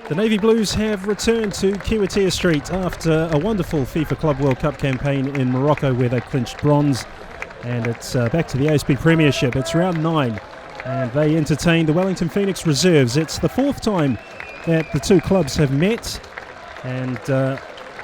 The Navy Blues have returned to Kiwitea Street after a wonderful FIFA Club World Cup campaign in Morocco where they clinched bronze, and it's back to the ASB Premiership. It's round 9 and they entertain the Wellington Phoenix reserves. It's the 4th time that the two clubs have met, and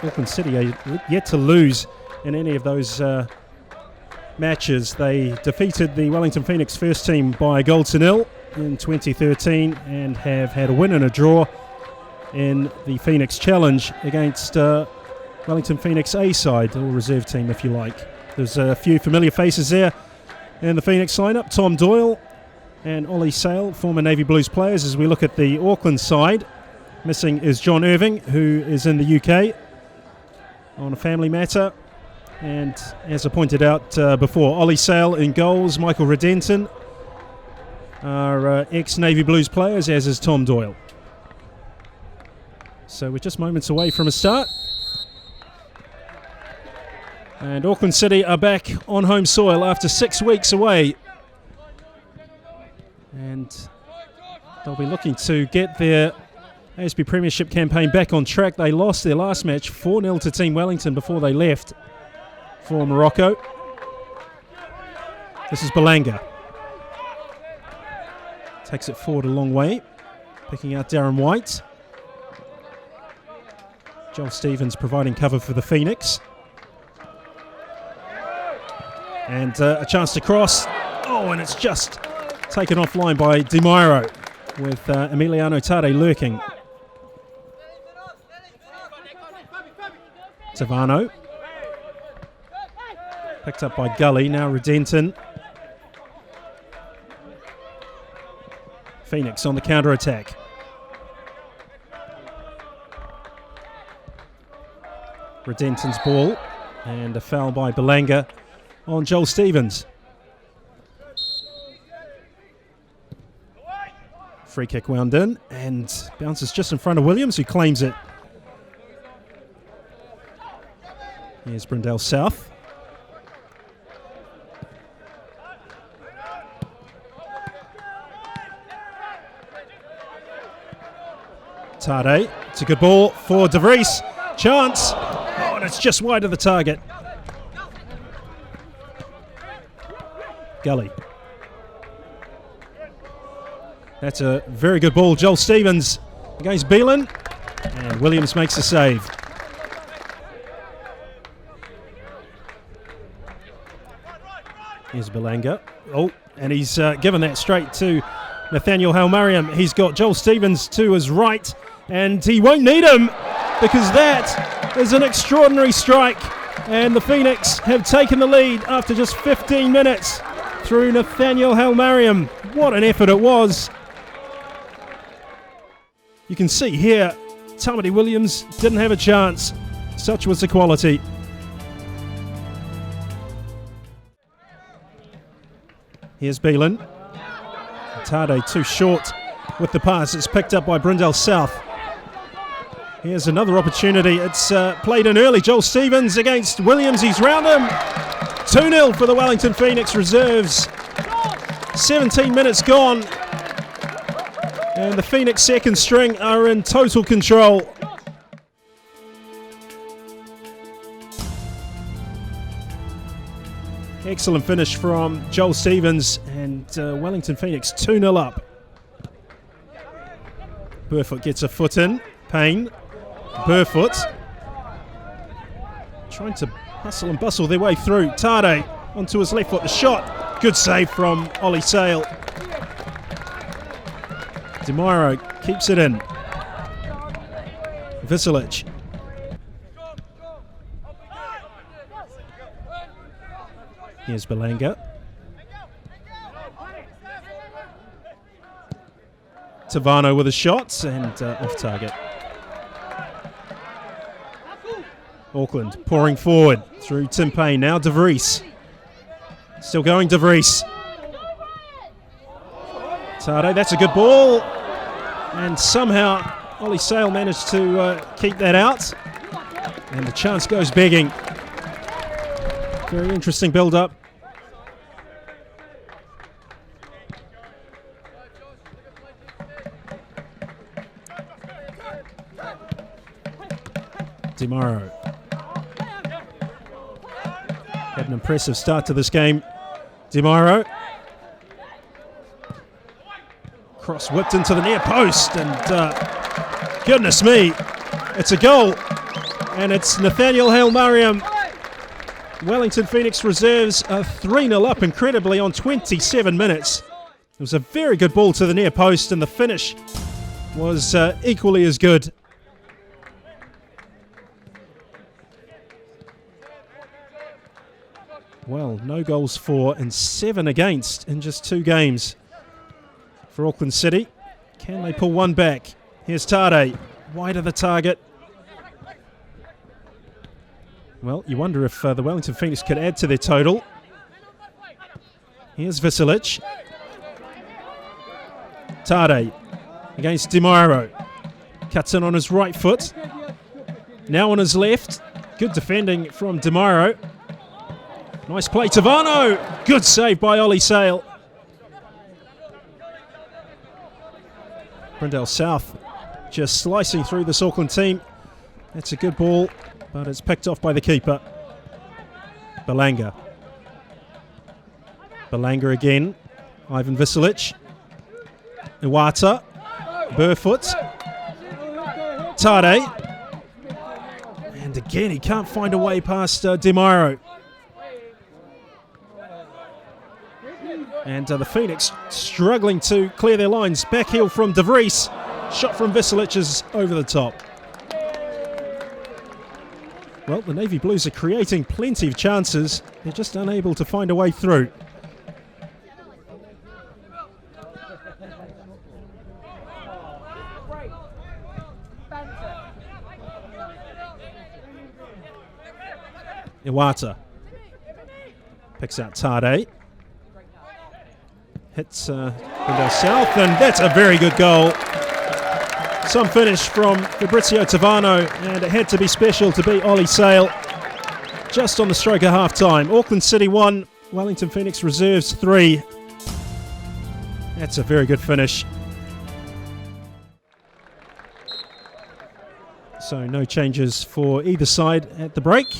Auckland City are yet to lose in any of those matches. They defeated the Wellington Phoenix first team by a goal to nil in 2013 and have had a win and a draw in the Phoenix Challenge against Wellington Phoenix A side, or reserve team if you like. There's a few familiar faces there in the Phoenix lineup. Tom Doyle and Ollie Sale, former Navy Blues players. As we look at the Auckland side, missing is John Irving, who is in the UK on a family matter. And as I pointed out before, Ollie Sale in goals, Michael Redenton are ex-Navy Blues players, as is Tom Doyle. So we're just moments away from a start. And Auckland City are back on home soil after 6 weeks away. And they'll be looking to get their ASB Premiership campaign back on track. They lost their last match 4-0 to Team Wellington before they left for Morocco. This is Belanga. Takes it forward a long way, picking out Darren White. Joel Stevens providing cover for the Phoenix. And a chance to cross. Oh, and it's just taken offline by Di Mairo with Emiliano Tade lurking. Tavano. Picked up by Gully, now Redenton. Phoenix on the counter-attack. Redenton's ball, and a foul by Belanga on Joel Stevens. Free kick wound in and bounces just in front of Williams, who claims it. Here's Brindell South. Tade, it's a good ball for De Vries. Chance. Oh, and it's just wide of the target. Gully. That's a very good ball. Joel Stevens against Beelan. And Williams makes the save. Here's Belanga. Oh, and he's given that straight to Nathaniel Hailmariam. He's got Joel Stevens to his right, and he won't need him because that is an extraordinary strike. And the Phoenix have taken the lead after just 15 minutes through Nathaniel Hailmariam. What an effort it was. You can see here, Tamati Williams didn't have a chance. Such was the quality. Here's Beelan. Tade too short with the pass. It's picked up by Brindell South. Here's another opportunity. It's played in early. Joel Stevens against Williams. He's round him. 2-0 for the Wellington Phoenix reserves. 17 minutes gone. And the Phoenix second string are in total control. Excellent finish from Joel Stevens, and Wellington Phoenix 2-0 up. Burfoot gets a foot in. Payne. Burfoot. Trying to hustle and bustle their way through. Tade onto his left foot. The shot. Good save from Ollie Sale. Di Mairo keeps it in. Visilic. Here's Belanga. Tavano with a shot and off target. Auckland pouring forward through Tim Payne. Now De Vries. Still going De Vries. Tade, that's a good ball. And somehow Ollie Sale managed to keep that out. And the chance goes begging. Very interesting build-up. DeMauro. Had an impressive start to this game. DeMauro. Cross whipped into the near post, and goodness me, it's a goal. And it's Nathaniel Hail-Mariam. Wellington Phoenix reserves are 3-0 up incredibly on 27 minutes. It was a very good ball to the near post, and the finish was equally as good. Well, no goals for and 7 against in just 2 games for Auckland City. Can they pull one back? Here's Tade, wide of the target. Well, you wonder if the Wellington Phoenix could add to their total. Here's Visilic. Tade against DeMauro. Cuts in on his right foot. Now on his left. Good defending from DeMauro. Nice play, Tavano. Good save by Ollie Sale. Brindell South just slicing through this Auckland team. That's a good ball, but it's picked off by the keeper. Belanga. Belanga again. Ivan Visilic. Iwata. Burfoot. Tade. And again, he can't find a way past DeMauro. And the Phoenix struggling to clear their lines. Back heel from De Vries. Shot from Visilic is over the top. Well, the Navy Blues are creating plenty of chances. They're just unable to find a way through. Iwata picks out Tade. Hits Brindell South, and that's a very good goal. Some finish from Fabrizio Tavano, and it had to be special to beat Ollie Sale just on the stroke of half-time. Auckland City 1, Wellington Phoenix reserves 3. That's a very good finish. So no changes for either side at the break.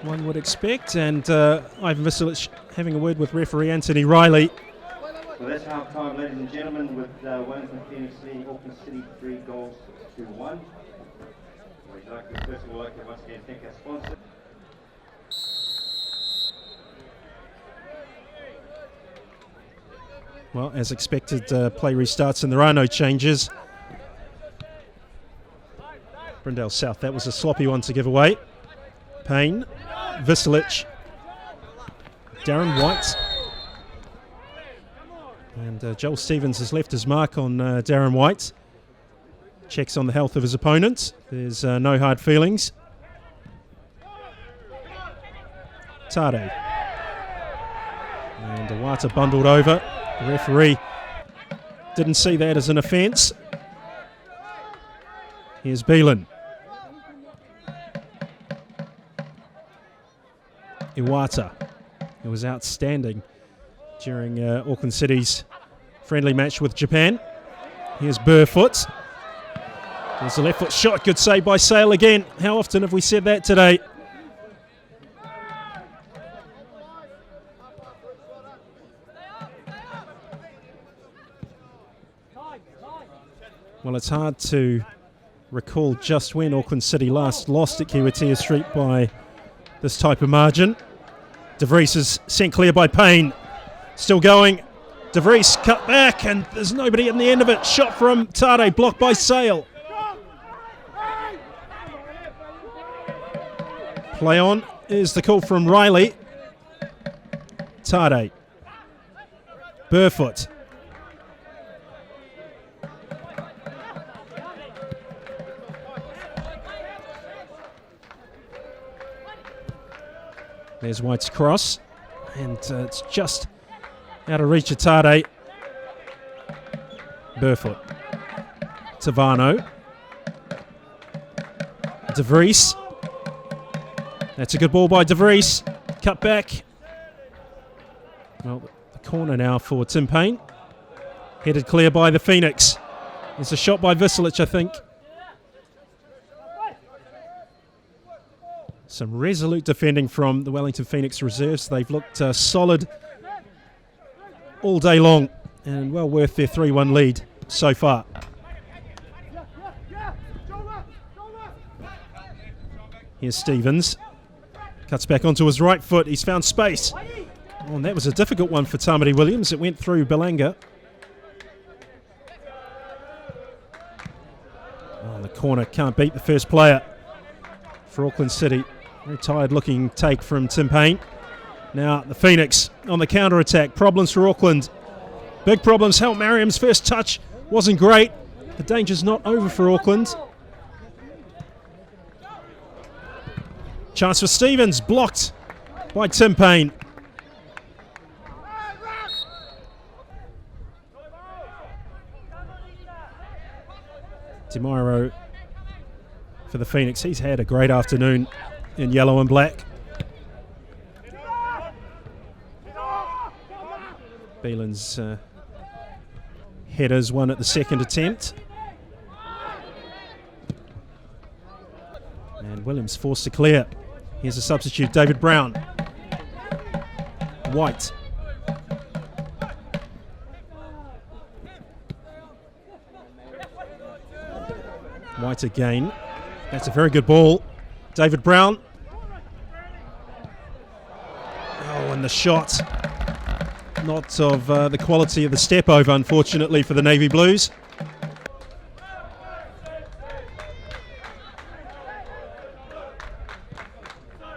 One would expect, and Ivan Visilic having a word with referee Anthony Riley. Well, that's half time, ladies and gentlemen, with Wellington Phoenix leading Auckland City 3 goals to 1. We'd like to first of all like to once again thank our sponsor. Well, as expected, play restarts and there are no changes. Brindell South, that was a sloppy one to give away. Payne, Visilic, Darren White, and Joel Stevens has left his mark on Darren White. Checks on the health of his opponent. There's no hard feelings. Tade. And Iwata bundled over. The referee didn't see that as an offence. Here's Beelan. Iwata, who was outstanding during Auckland City's friendly match with Japan. Here's Burfoot. There's a left foot shot. Good save by Sale again. How often have we said that today? Well, it's hard to recall just when Auckland City last lost at Kiwitea Street by this type of margin. De Vries is sent clear by Payne. Still going. De Vries cut back, and there's nobody at the end of it. Shot from Tade, blocked by Sale. Play on is the call from Riley. Tade. Burfoot. There's White's cross, and it's just out of reach of Tade. Burfoot. Tavano. De Vries. That's a good ball by De Vries. Cut back. Well, the corner now for Tim Payne. Headed clear by the Phoenix. It's a shot by Visilic, I think. Some resolute defending from the Wellington Phoenix reserves. They've looked solid all day long and well worth their 3-1 lead so far. Here's Stevens. Cuts back onto his right foot. He's found space. Oh, and that was a difficult one for Tamati Williams. It went through Belanga. Oh, the corner can't beat the first player for Auckland City. Very tired looking take from Tim Payne. Now the Phoenix on the counter attack. Problems for Auckland. Big problems. Hal Mariam's first touch wasn't great. The danger's not over for Auckland. Chance for Stevens. Blocked by Tim Payne. Demiro for the Phoenix. He's had a great afternoon in yellow and black. Beelan's headers won at the second attempt. And Williams forced to clear. Here's a substitute, David Brown. White. White again. That's a very good ball. David Brown. Oh, and the shot. Not of the quality of the step over, unfortunately, for the Navy Blues.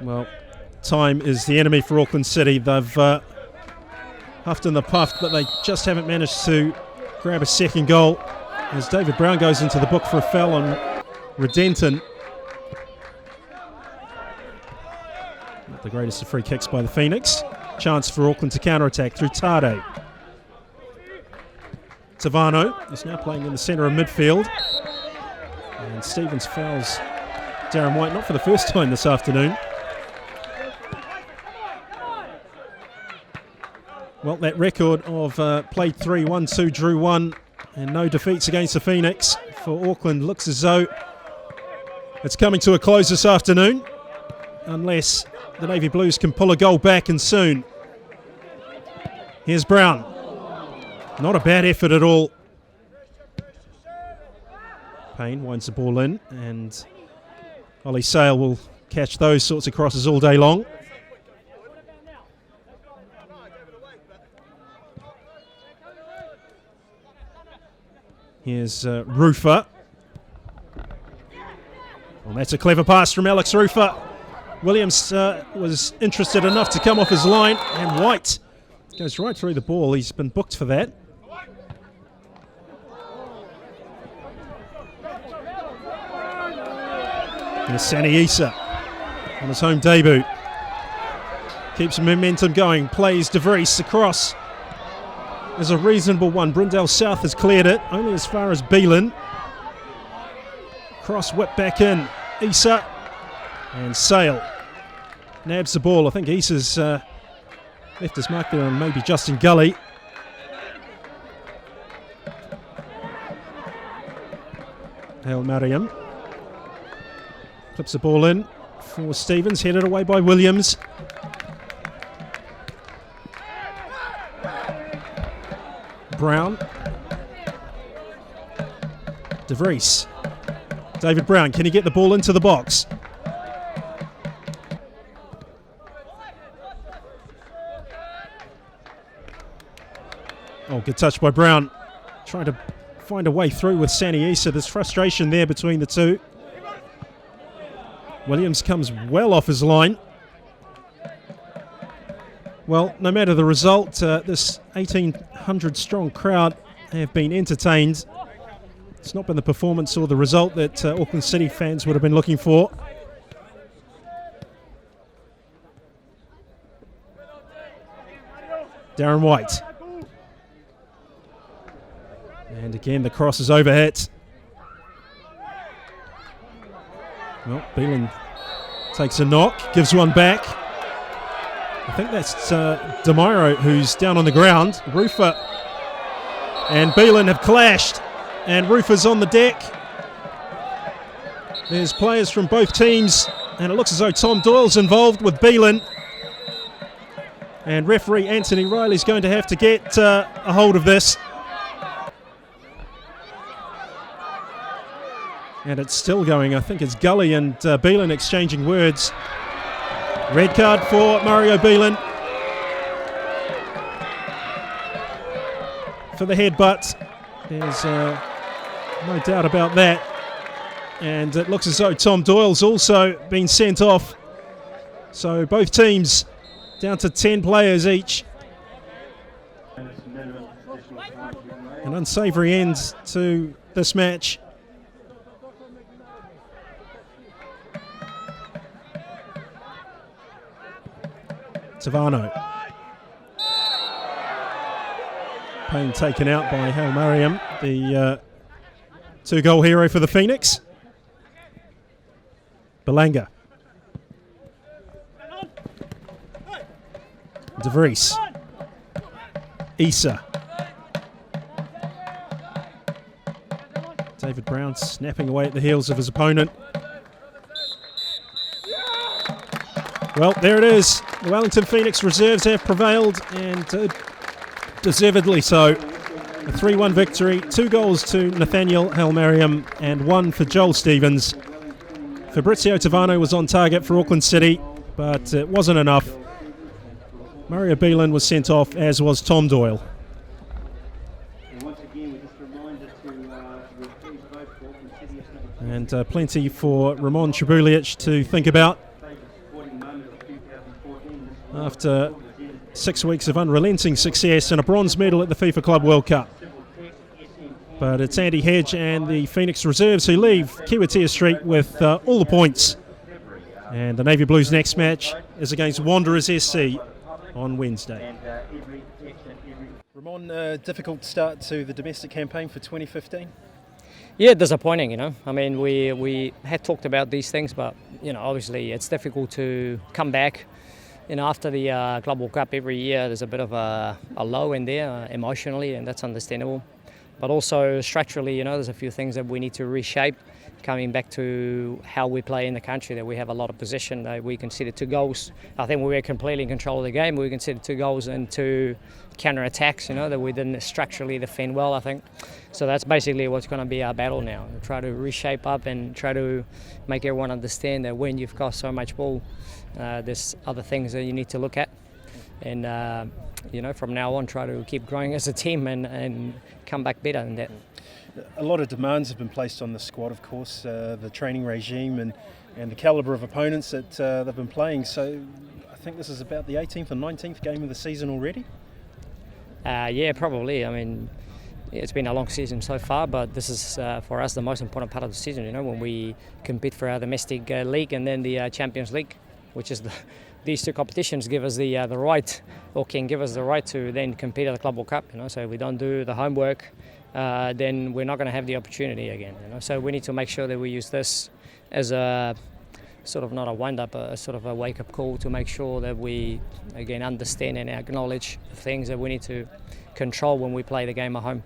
Well, time is the enemy for Auckland City. They've huffed and puffed, but they just haven't managed to grab a second goal. As David Brown goes into the book for a foul on Redenton. Not the greatest of free kicks by the Phoenix. Chance for Auckland to counter-attack through Tade. Tavano is now playing in the centre of midfield. And Stevens fouls Darren White, not for the first time this afternoon. Well, that record of played 3, 1, 2, drew 1, and no defeats against the Phoenix for Auckland looks as though it's coming to a close this afternoon, unless the Navy Blues can pull a goal back and soon. Here's Brown. Not a bad effort at all. Payne winds the ball in, and Ollie Sale will catch those sorts of crosses all day long. Here's Rufer. Well, that's a clever pass from Alex Rufer. Williams was interested enough to come off his line, and White goes right through the ball. He's been booked for that. Here's Sani Issa on his home debut. Keeps momentum going, plays De Vries across. There's a reasonable one. Brindell South has cleared it, only as far as Beelan. Cross whip back in. Issa and Sale nabs the ball. I think Issa's left his mark there on maybe Justin Gully. Hal Mariam clips the ball in for Stevens, headed away by Williams. Brown. De Vries. David Brown, can he get the ball into the box? Oh, good touch by Brown. Trying to find a way through with Sani Issa. There's frustration there between the two. Williams comes well off his line. Well, no matter the result, this 1,800 strong crowd have been entertained. It's not been the performance or the result that Auckland City fans would have been looking for. Darren White. And again, the cross is overhit. Well, Beelan takes a knock, gives one back. I think that's Demiro who's down on the ground. Rufer and Beelan have clashed, and Roofer's on the deck. There's players from both teams, and it looks as though Tom Doyle's involved with Beelan. And referee Anthony Riley's going to have to get a hold of this. And it's still going. I think it's Gully and Beelan exchanging words. Red card for Mario Beelan for the headbutt. There's no doubt about that. And it looks as though Tom Doyle's also been sent off. So both teams down to 10 players each. An unsavoury end to this match. Tavano. Pain taken out by Hail Mariam, the two-goal hero for the Phoenix. Belanga. De Vries. Issa. David Brown snapping away at the heels of his opponent. Well, there it is. The Wellington Phoenix reserves have prevailed, and deservedly so. A 3-1 victory, 2 goals to Nathaniel Hail-Mariam and 1 for Joel Stevens. Fabrizio Tavano was on target for Auckland City, but it wasn't enough. Mario Beelan was sent off, as was Tom Doyle. And plenty for Ramon Tribulic to think about. After 6 weeks of unrelenting success and a bronze medal at the FIFA Club World Cup. But it's Andy Hedge and the Phoenix reserves who leave Kiwitea Street with all the points. And the Navy Blues' next match is against Wanderers SC on Wednesday. Ramon, difficult start to the domestic campaign for 2015? Yeah, disappointing, you know. I mean, we had talked about these things, but, you know, obviously it's difficult to come back. You know, after the Club World Cup every year, there's a bit of a low in there emotionally, and that's understandable. But also structurally, you know, there's a few things that we need to reshape. Coming back to how we play in the country, that we have a lot of possession, that we conceded 2 goals. I think we were completely in control of the game. We conceded 2 goals and 2 counter-attacks, you know, that we didn't structurally defend well, I think. So that's basically what's going to be our battle now. Try to reshape up and try to make everyone understand that when you've got so much ball, there's other things that you need to look at. And, you know, from now on, try to keep growing as a team and come back better than that. A lot of demands have been placed on the squad, of course, the training regime and the calibre of opponents that they've been playing. So I think this is about the 18th or 19th game of the season already? Yeah, probably. I mean, it's been a long season so far, but this is, for us, the most important part of the season, you know, when we compete for our domestic league and then the Champions League, which is these 2 competitions give us the right, or can give us the right to then compete at the Club World Cup, you know. So if we don't do the homework, then we're not going to have the opportunity again, you know. So we need to make sure that we use this as a sort of not a wind-up, a sort of a wake-up call to make sure that we, again, understand and acknowledge things that we need to control when we play the game at home.